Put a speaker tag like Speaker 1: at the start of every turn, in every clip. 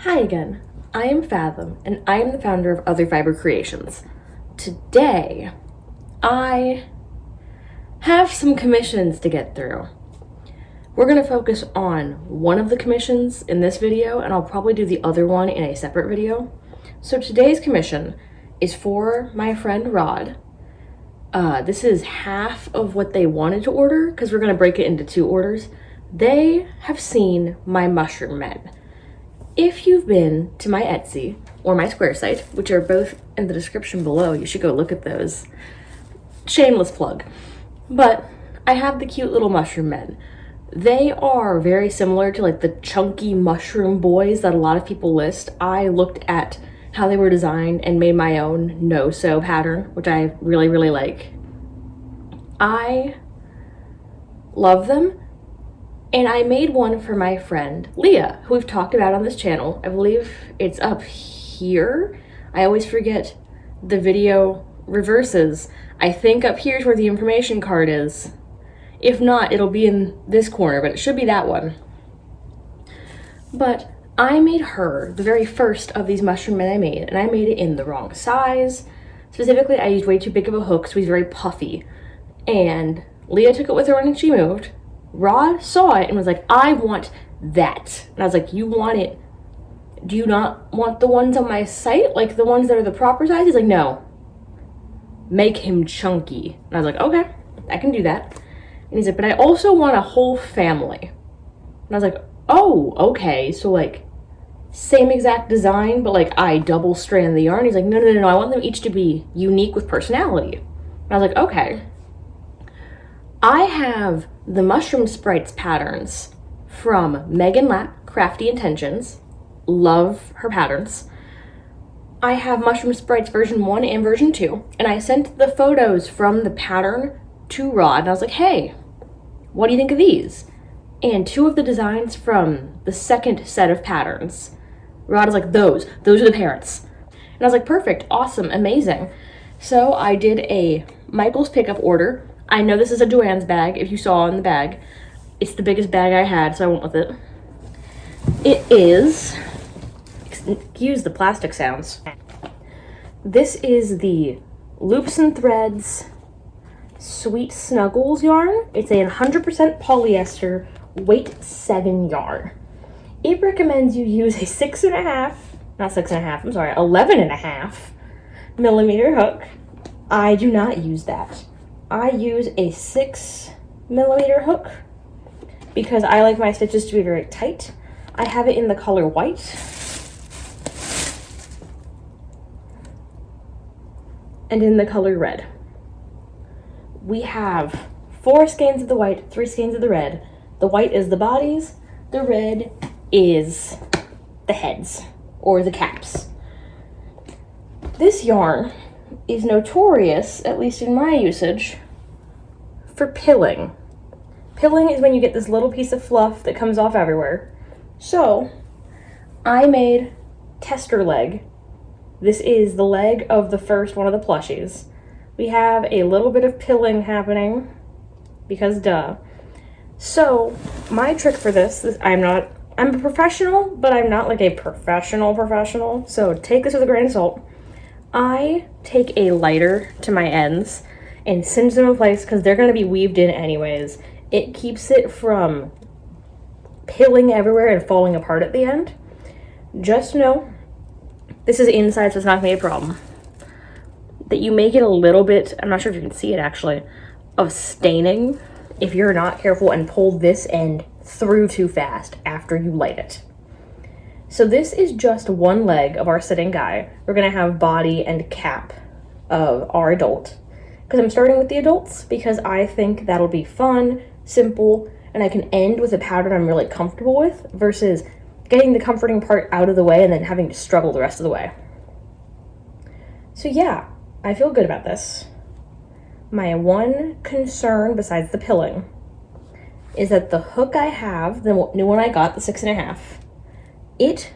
Speaker 1: Hi again, I am Fathom, and I am the founder of Other Fiber Creations. Today, I have some commissions to get through. We're going to focus on one of the commissions in this video, and I'll probably do the other one in a separate video. So today's commission is for my friend Rod. This is half of what they wanted to order, because we're going to break it into two orders. They have seen my mushroom men. If you've been to my Etsy or my Square site, which are both in the description below, you should go look at those. Shameless plug. But I have the cute little mushroom men. They are very similar to like the chunky mushroom boys that a lot of people list. I looked at how they were designed and made my own no-sew pattern, which I really, really like. I love them. And I made one for my friend Leah, who we've talked about on this channel. I believe it's up here. I always forget the video reverses. I think up here is where the information card is. If not, it'll be in this corner, but it should be that one. But I made her the very first of these mushroom men I made, and I made it in the wrong size. Specifically, I used way too big of a hook, so he's very puffy. And Leah took it with her when she moved. Rod saw it and was like, I want that. And I was like, you want it? Do you not want the ones on my site? Like the ones that are the proper size? He's like, no. Make him chunky. And I was like, okay, I can do that. And he's like, but I also want a whole family. And I was like, oh, okay. So like, same exact design, but like I double strand the yarn. He's like, no, I want them each to be unique with personality. And I was like, okay. I have the Mushroom Sprites patterns from Megan Lapp, Crafty Intentions. Love her patterns. I have Mushroom Sprites version 1 and version 2, and I sent the photos from the pattern to Rod, and I was like, hey, what do you think of these? And two of the designs from the second set of patterns. Rod was like, those are the parents. And I was like, perfect, awesome, amazing. So I did a Michael's pickup order. I know this is a Joann's bag, if you saw in the bag. It's the biggest bag I had, so I went with it. It is, excuse the plastic sounds. This is the Loops and Threads Sweet Snuggles yarn. It's a 100% polyester, weight 7 yarn. It recommends you use a 11.5 millimeter hook. I do not use that. I use a 6 millimeter hook because I like my stitches to be very tight. I have it in the color white. And in the color red. We have 4 skeins of the white, 3 skeins of the red. The white is the bodies, the red is the heads or the caps. This yarn is notorious, at least in my usage, for pilling. Pilling is when you get this little piece of fluff that comes off everywhere. So, I made tester leg. This is the leg of the first one of the plushies. We have a little bit of pilling happening, because duh. So, my trick for this is I'm a professional, but I'm not like a professional. So take this with a grain of salt. I take a lighter to my ends and cinch them in place because they're going to be weaved in anyways. It keeps it from pilling everywhere and falling apart at the end. Just know, this is inside, so it's not going to be a problem. That you make it a little bit, I'm not sure if you can see it actually, of staining if you're not careful and pull this end through too fast after you light it. So this is just one leg of our sitting guy. We're gonna have body and cap of our adult. Because I'm starting with the adults because I think that'll be fun, simple, and I can end with a pattern I'm really comfortable with versus getting the comforting part out of the way and then having to struggle the rest of the way. So yeah, I feel good about this. My one concern besides the pilling is that the hook I have, the new one I got, the 6.5, it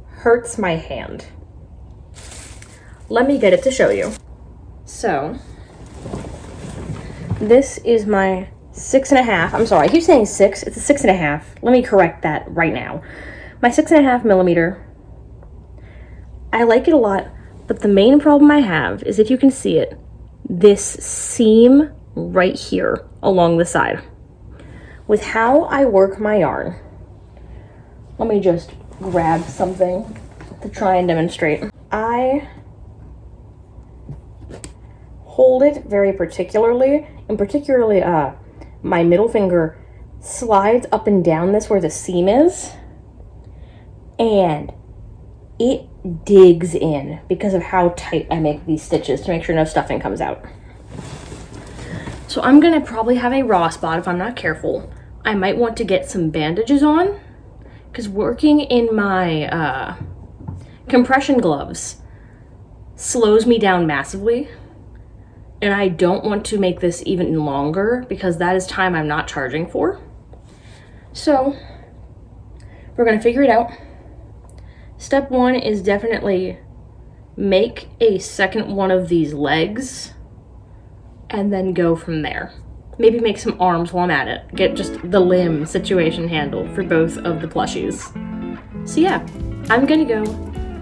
Speaker 1: hurts my hand. Let me get it to show you. So, this is my 6.5, I'm sorry, I keep saying 6, it's a 6.5. Let me correct that right now. My 6.5 millimeter I like it a lot, but the main problem I have is, if you can see it, this seam right here along the side. With how I work my yarn, let me just grab something to try and demonstrate. I hold it very particularly, and particularly my middle finger slides up and down this where the seam is, and it digs in because of how tight I make these stitches to make sure no stuffing comes out. So I'm gonna probably have a raw spot if I'm not careful. I might want to get some bandages on, because working in my compression gloves slows me down massively, and I don't want to make this even longer because that is time I'm not charging for. So we're gonna figure it out. Step one is definitely make a second one of these legs and then go from there. Maybe make some arms while I'm at it. Get just the limb situation handled for both of the plushies. So yeah, I'm gonna go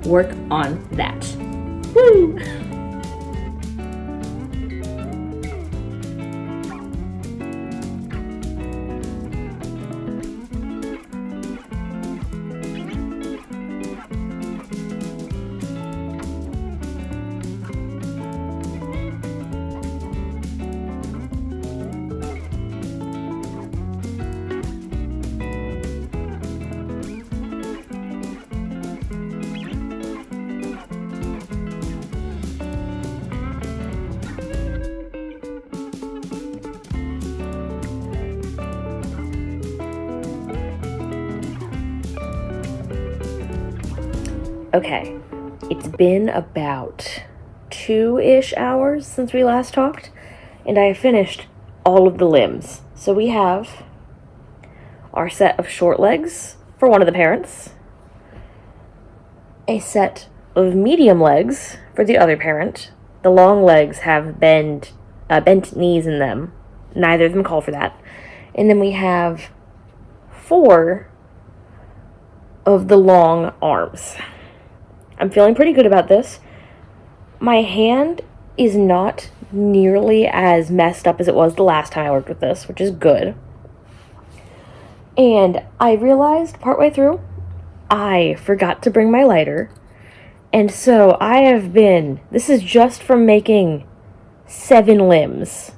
Speaker 1: work on that. Woo! Okay, it's been about 2-ish hours since we last talked, and I have finished all of the limbs. So we have our set of short legs for one of the parents, a set of medium legs for the other parent. The long legs have bent knees in them. Neither of them call for that. And then we have 4 of the long arms. I'm feeling pretty good about this. My hand is not nearly as messed up as it was the last time I worked with this, which is good. And I realized partway through, I forgot to bring my lighter. And so this is just from making 7 limbs,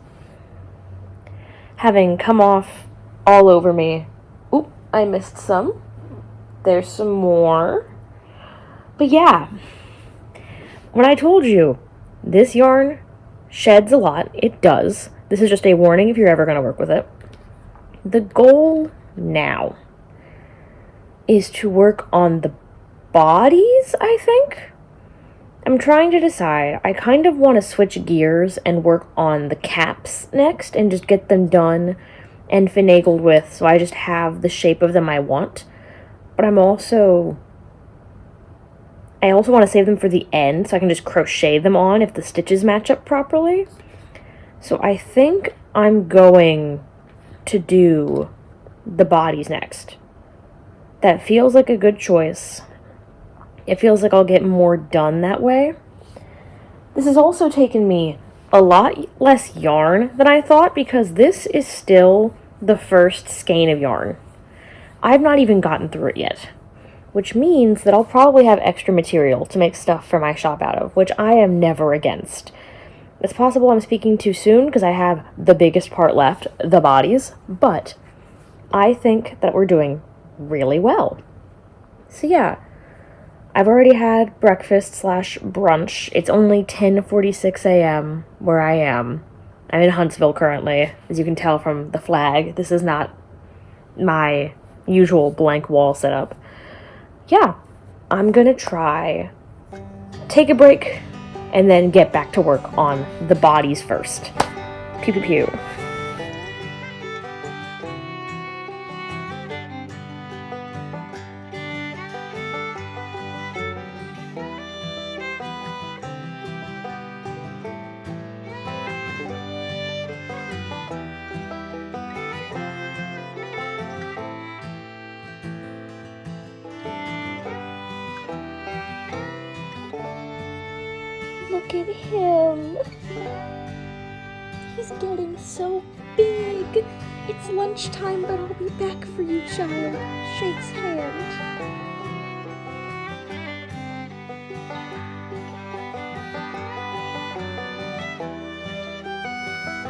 Speaker 1: having come off all over me. Oop, I missed some. There's some more. But yeah, when I told you this yarn sheds a lot, it does. This is just a warning if you're ever going to work with it. The goal now is to work on the bodies, I think. I'm trying to decide. I kind of want to switch gears and work on the caps next and just get them done and finagled with, so I just have the shape of them I want. But I also want to save them for the end so I can just crochet them on if the stitches match up properly. So I think I'm going to do the bodies next. That feels like a good choice. It feels like I'll get more done that way. This has also taken me a lot less yarn than I thought, because this is still the first skein of yarn. I've not even gotten through it yet, which means that I'll probably have extra material to make stuff for my shop out of, which I am never against. It's possible I'm speaking too soon because I have the biggest part left, the bodies, but I think that we're doing really well. So yeah, I've already had breakfast/brunch. It's only 10:46 a.m. where I am. I'm in Huntsville currently, as you can tell from the flag. This is not my usual blank wall setup. Yeah, I'm gonna take a break and then get back to work on the bodies first. Pew pew pew. Look at him. He's getting so big. It's lunchtime, but I'll be back for you, child. Shakes hand.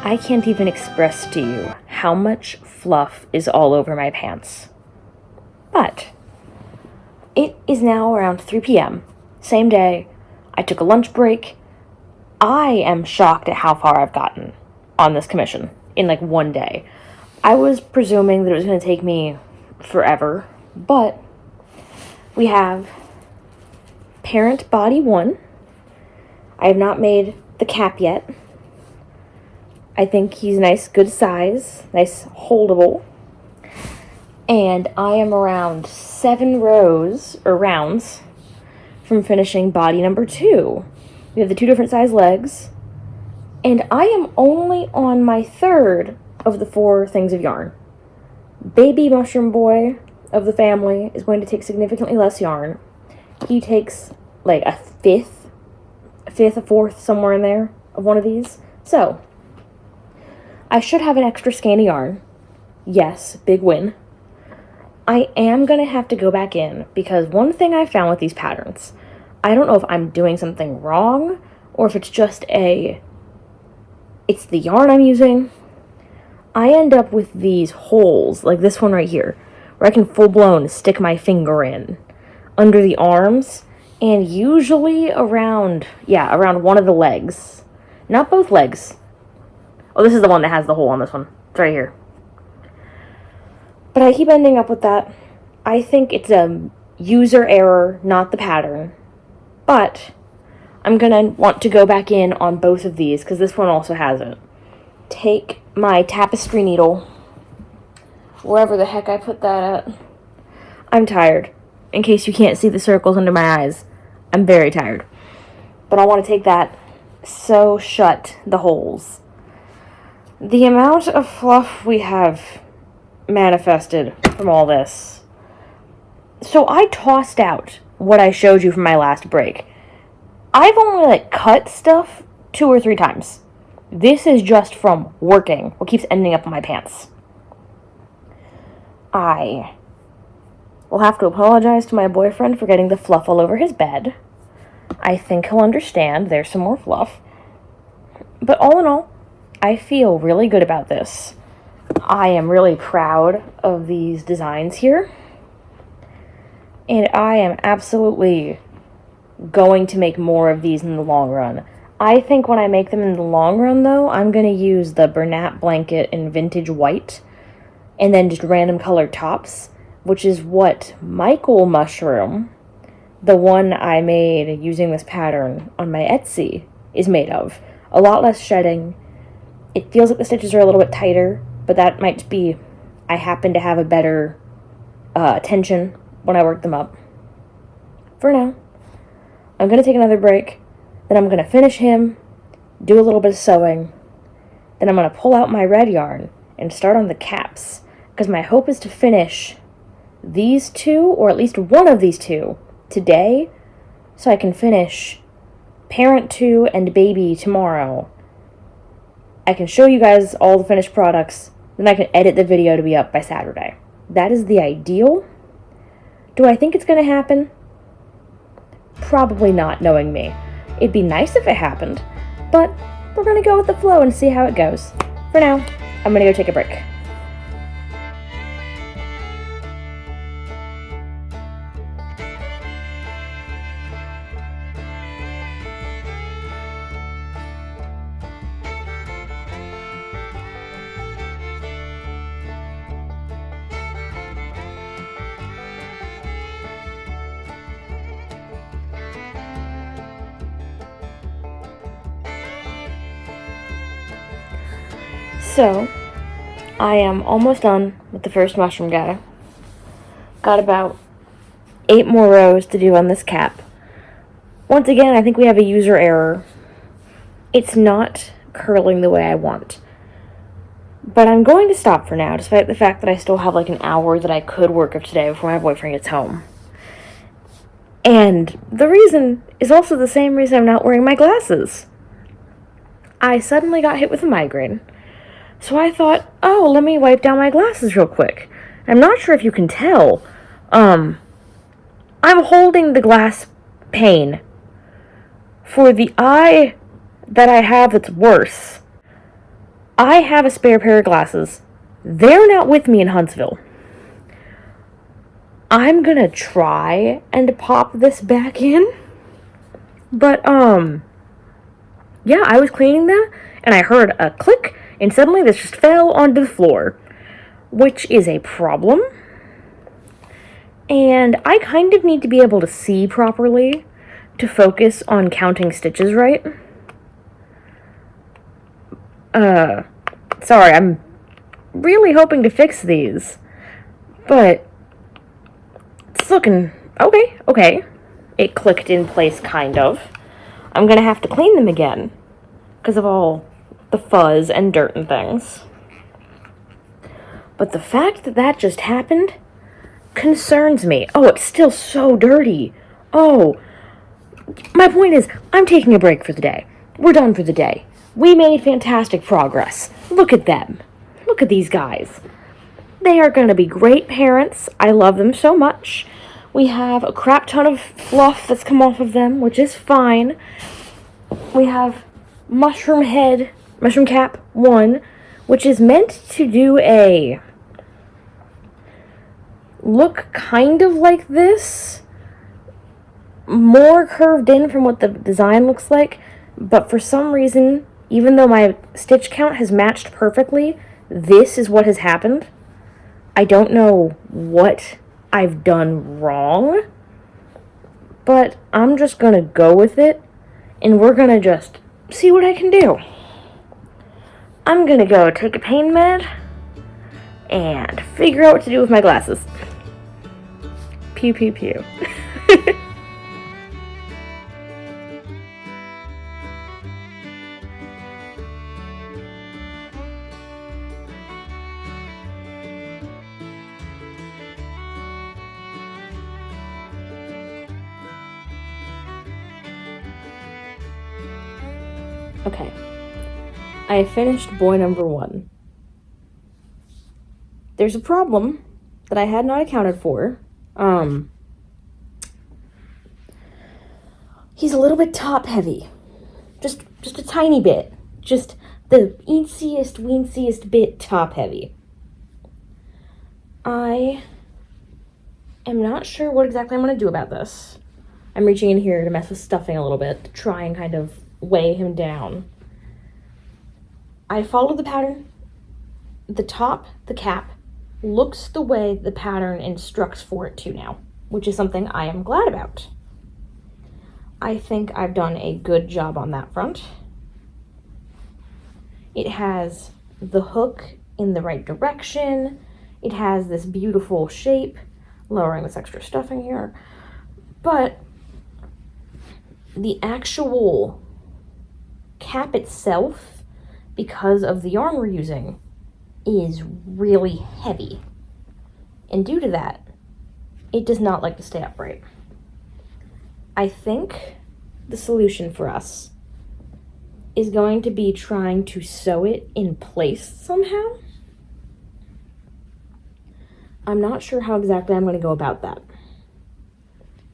Speaker 1: I can't even express to you how much fluff is all over my pants. But it is now around 3 p.m. Same day. I took a lunch break. I am shocked at how far I've gotten on this commission in like one day. I was presuming that it was going to take me forever, but we have Parent Body 1. I have not made the cap yet. I think he's nice, good size, nice, holdable. And I am around 7 rows, or rounds, from finishing body number 2. We have the 2 different size legs. And I am only on my 3rd of the 4 things of yarn. Baby mushroom boy of the family is going to take significantly less yarn. He takes like a fifth, a fourth, somewhere in there of one of these. So I should have an extra skein of yarn. Yes, big win. I am going to have to go back in because one thing I found with these patterns, I don't know if I'm doing something wrong or if it's just it's the yarn I'm using. I end up with these holes, like this one right here, where I can full-blown stick my finger in under the arms and usually around one of the legs. Not both legs. Oh, this is the one that has the hole on this one. It's right here. But I keep ending up with that. I think it's a user error, not the pattern. But I'm going to want to go back in on both of these because this one also has it. Take my tapestry needle, wherever the heck I put that at. I'm tired. In case you can't see the circles under my eyes, I'm very tired. But I want to take that, sew shut the holes. The amount of fluff we have manifested from all this. So I tossed out what I showed you from my last break. I've only cut stuff 2 or 3 times. This is just from working what keeps ending up in my pants. I will have to apologize to my boyfriend for getting the fluff all over his bed. I think he'll understand there's some more fluff. But all in all, I feel really good about this. I am really proud of these designs here. And I am absolutely going to make more of these in the long run. I think when I make them in the long run, though, I'm going to use the Bernat blanket in vintage white and then just random colored tops, which is what Michael Mushroom, the one I made using this pattern on my Etsy, is made of. A lot less shedding. It feels like the stitches are a little bit tighter, but that might be I happen to have a better tension when I work them up. For now, I'm going to take another break, then I'm going to finish him, do a little bit of sewing, then I'm going to pull out my red yarn and start on the caps, because my hope is to finish these 2, or at least one of these 2, today, so I can finish Parent 2 and Baby tomorrow. I can show you guys all the finished products, then I can edit the video to be up by Saturday. That is the ideal. Do I think it's going to happen? Probably not, knowing me. It'd be nice if it happened, but we're going to go with the flow and see how it goes. For now, I'm going to go take a break. So, I am almost done with the first mushroom guy. Got about 8 more rows to do on this cap. Once again, I think we have a user error. It's not curling the way I want. But I'm going to stop for now, despite the fact that I still have like an hour that I could work of today before my boyfriend gets home. And the reason is also the same reason I'm not wearing my glasses. I suddenly got hit with a migraine. So I thought, oh, let me wipe down my glasses real quick. I'm not sure if you can tell. I'm holding the glass pane for the eye that I have that's worse. I have a spare pair of glasses. They're not with me in Huntsville. I'm gonna try and pop this back in. But, yeah, I was cleaning them, and I heard a click, and suddenly this just fell onto the floor, which is a problem. And I kind of need to be able to see properly to focus on counting stitches right. Sorry, I'm really hoping to fix these, but it's looking okay. It clicked in place, kind of. I'm gonna have to clean them again because of all the fuzz and dirt and things. But the fact that that just happened concerns me. Oh, it's still so dirty. Oh, my point is, I'm taking a break for the day. We're done for the day. We made fantastic progress. Look at them. Look at these guys. They are going to be great parents. I love them so much. We have a crap ton of fluff that's come off of them, which is fine. We have Mushroom Cap 1, which is meant to do a look kind of like this. More curved in from what the design looks like, but for some reason, even though my stitch count has matched perfectly, this is what has happened. I don't know what I've done wrong, but I'm just gonna go with it, and we're gonna just see what I can do. I'm gonna go take a pain med and figure out what to do with my glasses. Pew pew pew. Okay, I finished boy number 1. There's a problem that I had not accounted for. He's a little bit top heavy. Just a tiny bit. Just the weensiest bit top heavy. I am not sure what exactly I'm going to do about this. I'm reaching in here to mess with stuffing a little bit, to try and kind of weigh him down. I followed the pattern. The cap, looks the way the pattern instructs for it to now, which is something I am glad about. I think I've done a good job on that front. It has the hook in the right direction. It has this beautiful shape, lowering this extra stuffing here. But the actual cap itself, because of the yarn we're using, is really heavy. And due to that, it does not like to stay upright. I think the solution for us is going to be trying to sew it in place somehow. I'm not sure how exactly I'm going to go about that.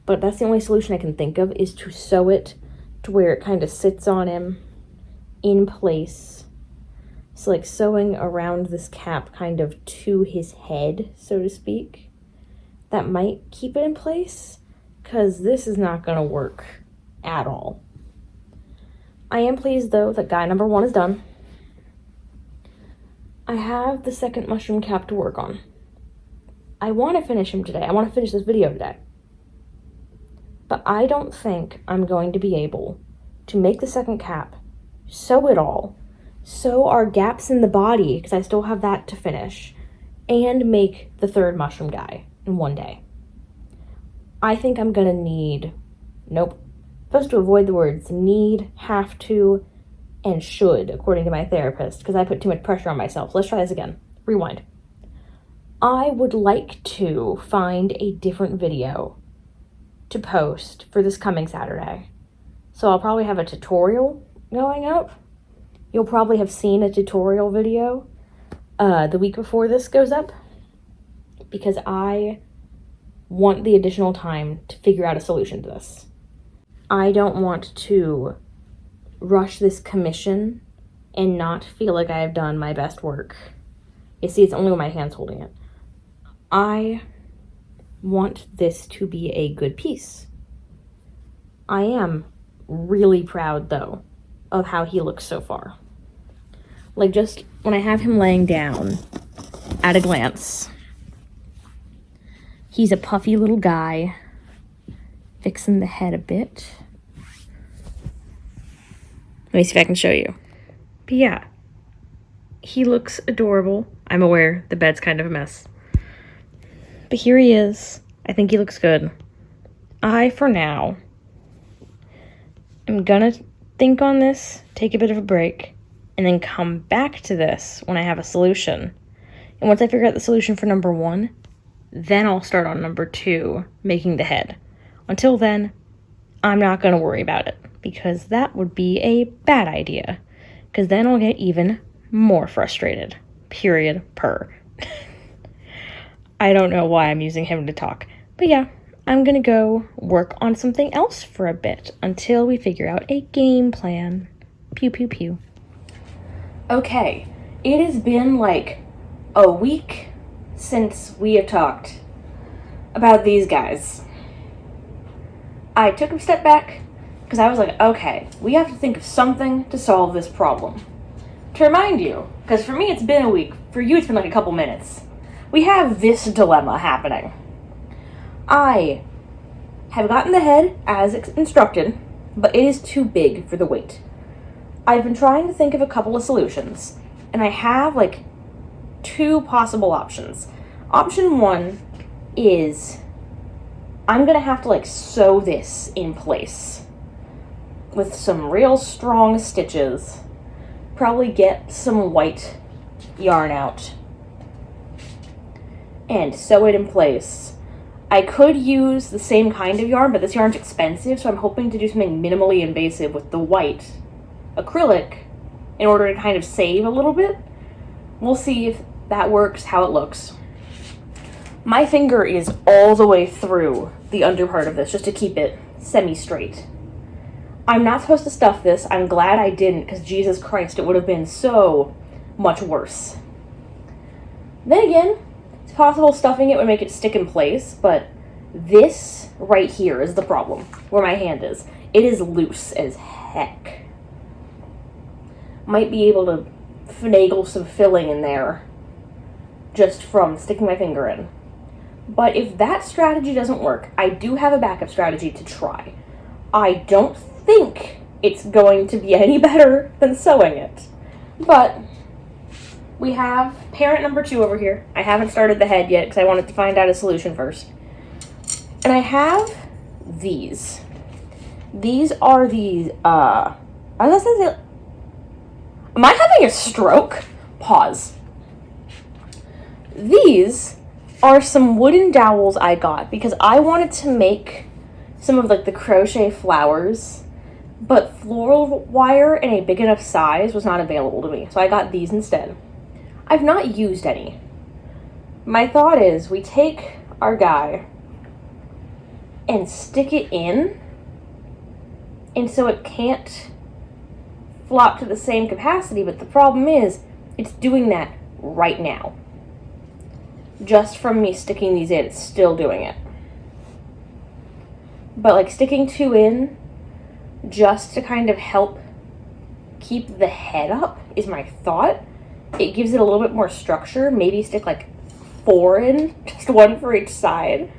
Speaker 1: But that's the only solution I can think of, is to sew it to where it kind of sits on him in place. So like sewing around this cap kind of to his head, so to speak. That might keep it in place, because this is not going to work at all. I am pleased, though, that guy number 1 is done. I have the second mushroom cap to work on. I want to finish him today. I want to finish this video today. But I don't think I'm going to be able to make the second cap, sew it all, sew our gaps in the body, because I still have that to finish, and make the third mushroom guy in one day. I think I'm gonna need, nope, supposed to avoid the words need, have to, and should, according to my therapist, because I put too much pressure on myself. Let's try this again. Rewind. I would like to find a different video to post for this coming Saturday. So I'll probably have a tutorial going up. You'll probably have seen a tutorial video the week before this goes up, because I want the additional time to figure out a solution to this. I don't want to rush this commission and not feel like I have done my best work. You see, it's only with my hands holding it. I want this to be a good piece. I am really proud, though, of how he looks so far. Like, just when I have him laying down, at a glance, he's a puffy little guy, fixing the head a bit. Let me see if I can show you. But yeah, he looks adorable. I'm aware the bed's kind of a mess. But here he is. I think he looks good. For now, I'm gonna think on this, take a bit of a break, and then come back to this when I have a solution. And once I figure out the solution for number 1, then I'll start on number 2, making the head. Until then, I'm not gonna worry about it, because that would be a bad idea. Because then I'll get even more frustrated. Period. Per. I don't know why I'm using him to talk. But yeah, I'm gonna go work on something else for a bit until we figure out a game plan. Pew pew pew. Okay, it has been like a week since we have talked about these guys. I took a step back because I was like, okay, we have to think of something to solve this problem. To remind you, because for me it's been a week, for you it's been like a couple minutes, we have this dilemma happening. I have gotten the head as instructed, but it is too big for the weight. I've been trying to think of a couple of solutions, and I have like 2 possible options. Option 1 is I'm gonna have to like sew this in place with some real strong stitches. Probably get some white yarn out and sew it in place. I could use the same kind of yarn, but this yarn's expensive, so I'm hoping to do something minimally invasive with the white acrylic in order to kind of save a little bit. We'll see if that works, how it looks. My finger is all the way through the under part of this just to keep it semi-straight. I'm not supposed to stuff this. I'm glad I didn't, because Jesus Christ, it would have been so much worse. Then again, it's possible stuffing it would make it stick in place, but this right here is the problem, where my hand is. It is loose as heck. Might be able to finagle some filling in there just from sticking my finger in. But if that strategy doesn't work, I do have a backup strategy to try. I don't think it's going to be any better than sewing it. But we have parent number 2 over here. I haven't started the head yet because I wanted to find out a solution first. And I have these. These are the, am I having a stroke? Pause. These are some wooden dowels I got because I wanted to make some of like the crochet flowers, but floral wire in a big enough size was not available to me, so I got these instead. I've not used any. My thought is we take our guy and stick it in, and so it can't flop to the same capacity, but the problem is it's doing that right now. Just from me sticking these in, it's still doing it. But like sticking 2 in just to kind of help keep the head up is my thought. It gives it a little bit more structure. Maybe stick like 4 in, just 1 for each side.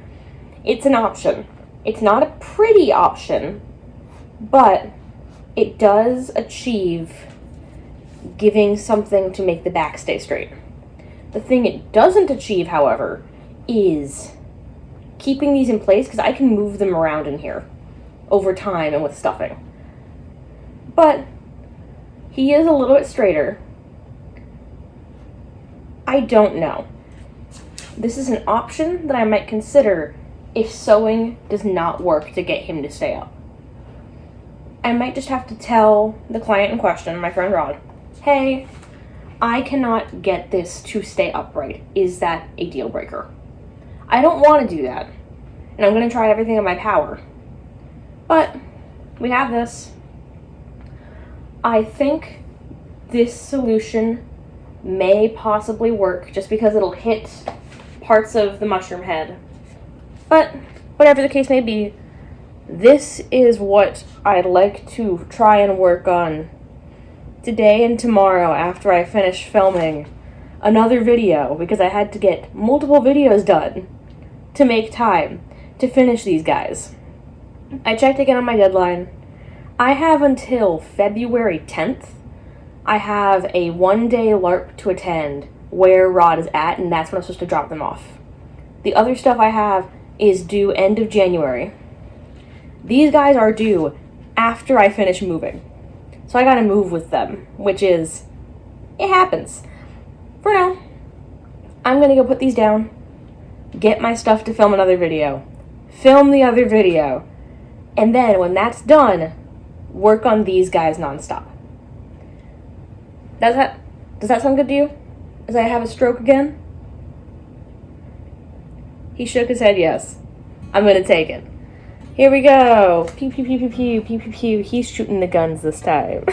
Speaker 1: It's an option. It's not a pretty option, but it does achieve giving something to make the back stay straight. The thing it doesn't achieve, however, is keeping these in place, because I can move them around in here over time and with stuffing. But he is a little bit straighter. I don't know. This is an option that I might consider if sewing does not work to get him to stay up. I might just have to tell the client in question, my friend Rod, hey, I cannot get this to stay upright. Is that a deal breaker? I don't want to do that, and I'm going to try everything in my power. But we have this. I think this solution may possibly work just because it'll hit parts of the mushroom head. But whatever the case may be, this is what I'd like to try and work on today and tomorrow after I finish filming another video, because I had to get multiple videos done to make time to finish these guys. I checked again on my deadline. I have until February 10th. I have a 1-day LARP to attend where Rod is at, and that's when I'm supposed to drop them off. The other stuff I have is due end of January. These guys are due after I finish moving. So I gotta move with them, which is, it happens. For now, I'm gonna go put these down, get my stuff to film another video, film the other video, and then when that's done, work on these guys nonstop. Does that sound good to you? As I have a stroke again? He shook his head yes. I'm gonna take it. Here we go. Pew, pew, pew, pew, pew, pew, pew, pew. He's shooting the guns this time.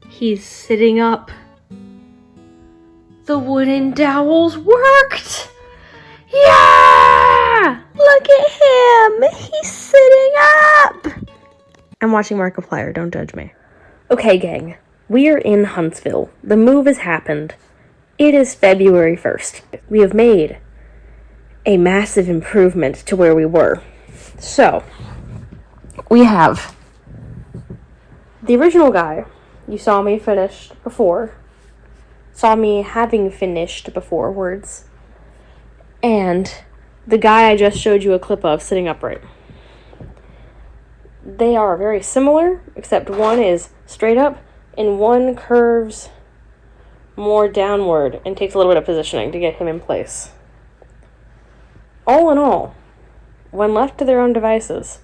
Speaker 1: He's sitting up. The wooden dowels worked! Yeah! Look at him! He's sitting up! I'm watching Markiplier, don't judge me. Okay, gang. We are in Huntsville. The move has happened. It is February 1st. We have made a massive improvement to where we were. So, we have the original guy you saw me finished before, saw me having finished before words, and the guy I just showed you a clip of sitting upright. They are very similar, except one is straight up and one curves more downward and takes a little bit of positioning to get him in place. All in all, when left to their own devices,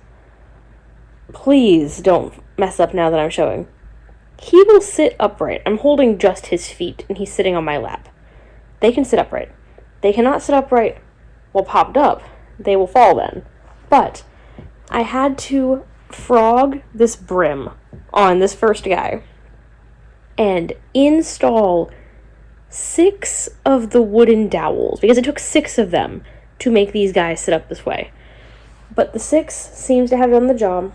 Speaker 1: please don't mess up now that I'm showing. He will sit upright. I'm holding just his feet, and he's sitting on my lap. They can sit upright. They cannot sit upright while popped up. They will fall then. But I had to frog this brim on this first guy and install 6 of the wooden dowels, because it took 6 of them to make these guys sit up this way. But the 6 seems to have done the job.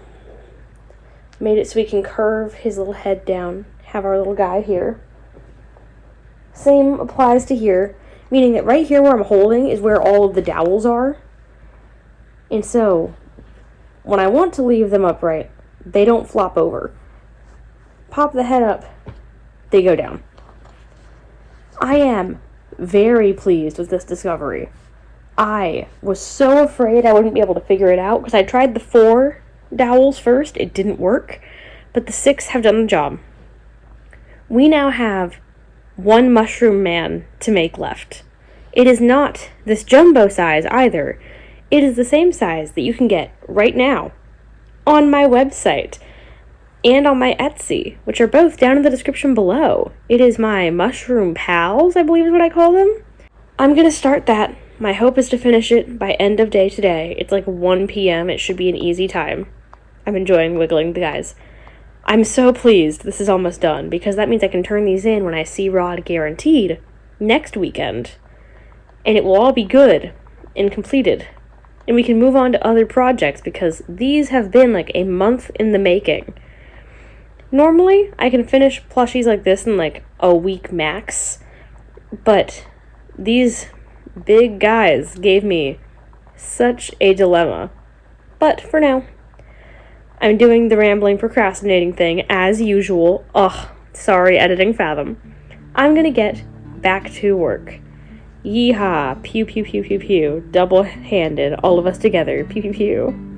Speaker 1: Made it so we can curve his little head down, have our little guy here. Same applies to here, meaning that right here where I'm holding is where all of the dowels are. And so, when I want to leave them upright, they don't flop over. Pop the head up, they go down. I am very pleased with this discovery. I was so afraid I wouldn't be able to figure it out, because I tried the 4 dowels first, it didn't work, but the 6 have done the job. We now have 1 mushroom man to make left. It is not this jumbo size either. It is the same size that you can get right now on my website and on my Etsy, which are both down in the description below. It is my mushroom pals, I believe is what I call them. I'm gonna start that. My hope is to finish it by end of day today. It's like 1 p.m. It should be an easy time. I'm enjoying wiggling the guys. I'm so pleased this is almost done, because that means I can turn these in when I see Rod guaranteed next weekend. And it will all be good and completed. And we can move on to other projects, because these have been like a month in the making. Normally, I can finish plushies like this in like a week max. But these big guys gave me such a dilemma. But for now, I'm doing the rambling procrastinating thing as usual. Ugh, sorry, editing Fathom. I'm gonna get back to work. Yeehaw, pew pew pew pew pew, double-handed, all of us together, pew pew pew.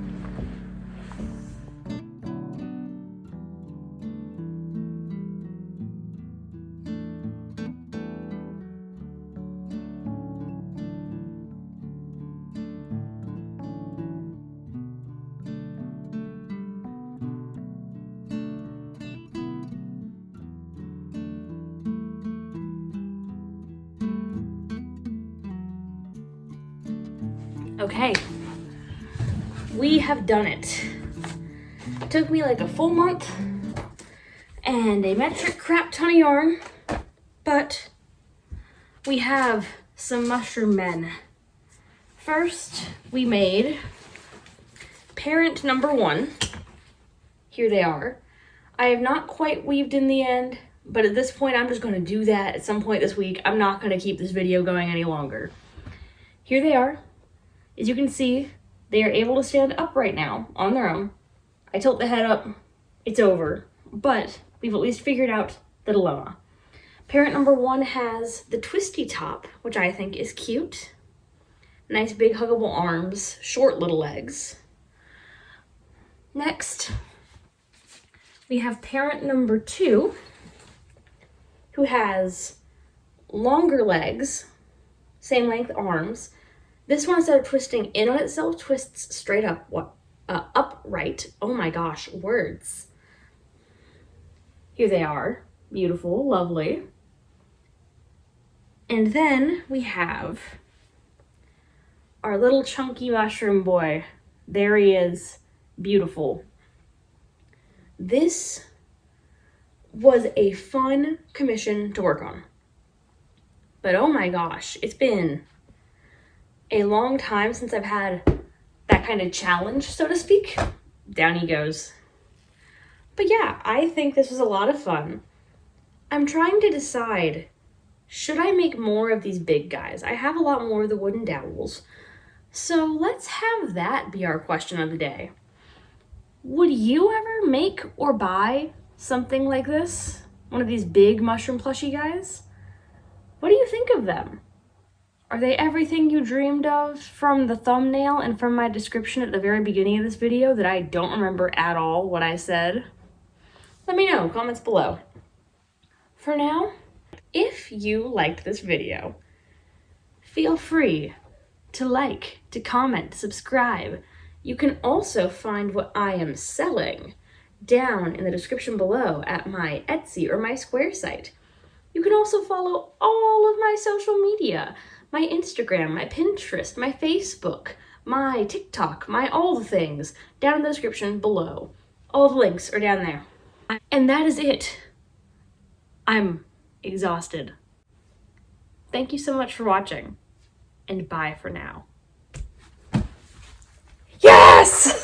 Speaker 1: Okay, we have done it. It took me like a full month and a metric crap ton of yarn, but we have some mushroom men. First, we made parent number 1. Here they are. I have not quite weaved in the end, but at this point, I'm just going to do that at some point this week. I'm not going to keep this video going any longer. Here they are. As you can see, they are able to stand upright now on their own. I tilt the head up, it's over, but we've at least figured out the dilemma. Parent number 1 has the twisty top, which I think is cute. Nice big huggable arms, short little legs. Next, we have parent number 2, who has longer legs, same length arms. This one, instead of twisting in on itself, twists straight up, upright. Oh my gosh, words. Here they are. Beautiful, lovely. And then we have our little chunky mushroom boy. There he is. Beautiful. This was a fun commission to work on. But oh my gosh, it's been a long time since I've had that kind of challenge, so to speak. Down he goes. But yeah, I think this was a lot of fun. I'm trying to decide, should I make more of these big guys? I have a lot more of the wooden dowels. So let's have that be our question of the day. Would you ever make or buy something like this? One of these big mushroom plushie guys? What do you think of them? Are they everything you dreamed of from the thumbnail and from my description at the very beginning of this video that I don't remember at all what I said? Let me know, comments below. For now, if you liked this video, feel free to like, to comment, to subscribe. You can also find what I am selling down in the description below at my Etsy or my Square site. You can also follow all of my social media, my Instagram, my Pinterest, my Facebook, my TikTok, my all the things, down in the description below. All the links are down there. And that is it. I'm exhausted. Thank you so much for watching, and bye for now. Yes!